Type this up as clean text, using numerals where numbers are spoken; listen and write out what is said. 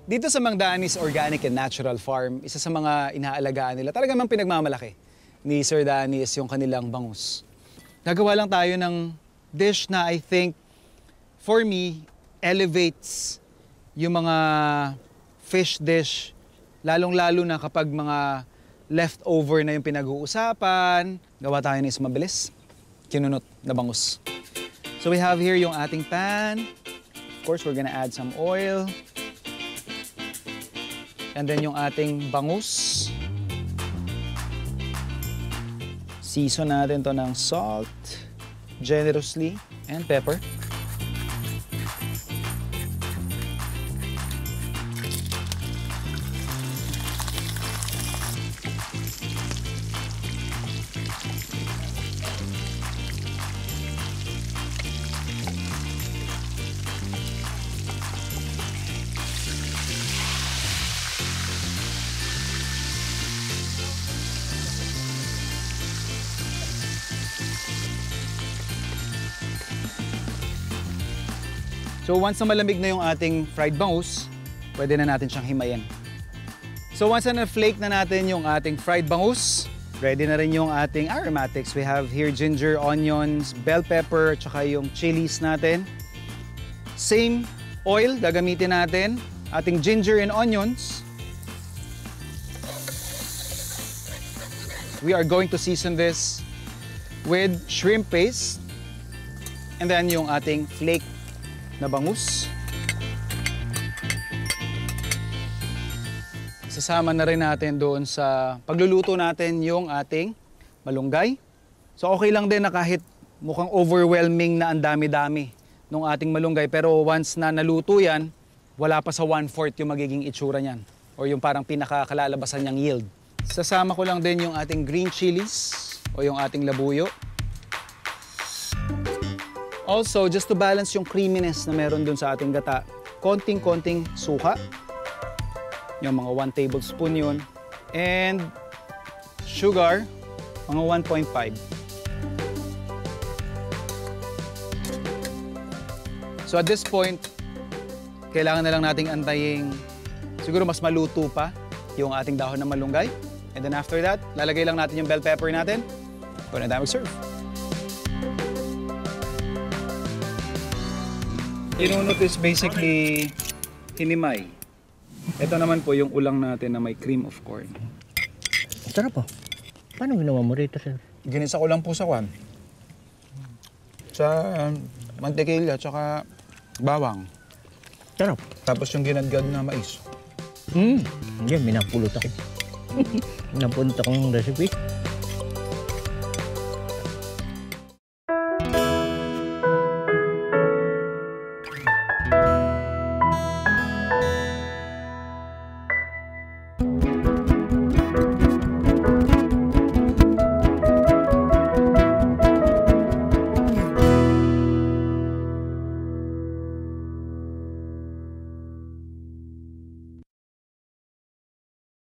Dito sa Mang Danis Organic and Natural Farm, isa sa mga inaalagaan nila, talagang mang pinagmamalaki ni Sir Danny is yung kanilang bangus. Gagawa lang tayo ng dish na I think, for me, elevates yung mga fish dish, lalong-lalo na kapag mga leftover na yung pinag-uusapan. Gawa tayo ng is mabilis, kinunot na bangus. So we have here yung ating pan. Of course, we're gonna add some oil. And then yung ating bangus. Season natin to ng salt, generously, and pepper. So once na malamig na yung ating fried bangus, pwede na natin siyang himayin. So once na na-flake na natin yung ating fried bangus, ready na rin yung ating aromatics. We have here ginger, onions, bell pepper, tsaka yung chilies natin. Same oil gagamitin natin, ating ginger and onions. We are going to season this with shrimp paste and then yung ating flake na bangus. Sasama na rin natin doon sa pagluluto natin yung ating malunggay. So okay lang din na kahit mukhang overwhelming na ang dami-dami ng ating malunggay, pero once na naluto yan, wala pa sa 1/4 yung magiging itsura niyan or yung parang pinakakalalabasan niyang yield. Sasama ko lang din yung ating green chilies o yung ating labuyo. Also, just to balance yung creaminess na meron dun sa ating gata, konting-konting suka. Yung mga 1 tablespoon yun. And sugar, mga 1.5. So at this point, kailangan na lang nating antayin siguro mas maluto pa yung ating dahon ng malunggay. And then after that, lalagay lang natin yung bell pepper natin. Pwede na tayo mag-serve. Inunot is basically hinimay. Ito naman po yung ulang natin na may cream of corn. Sarap po. Paano ginawa mo rito, sir? Ginisa ko lang po sa kwan. Sa mantikilya tsaka bawang. Sarap. Tapos yung ginadgad na mais. Yan, minapulot ako. Minapulot akong recipe.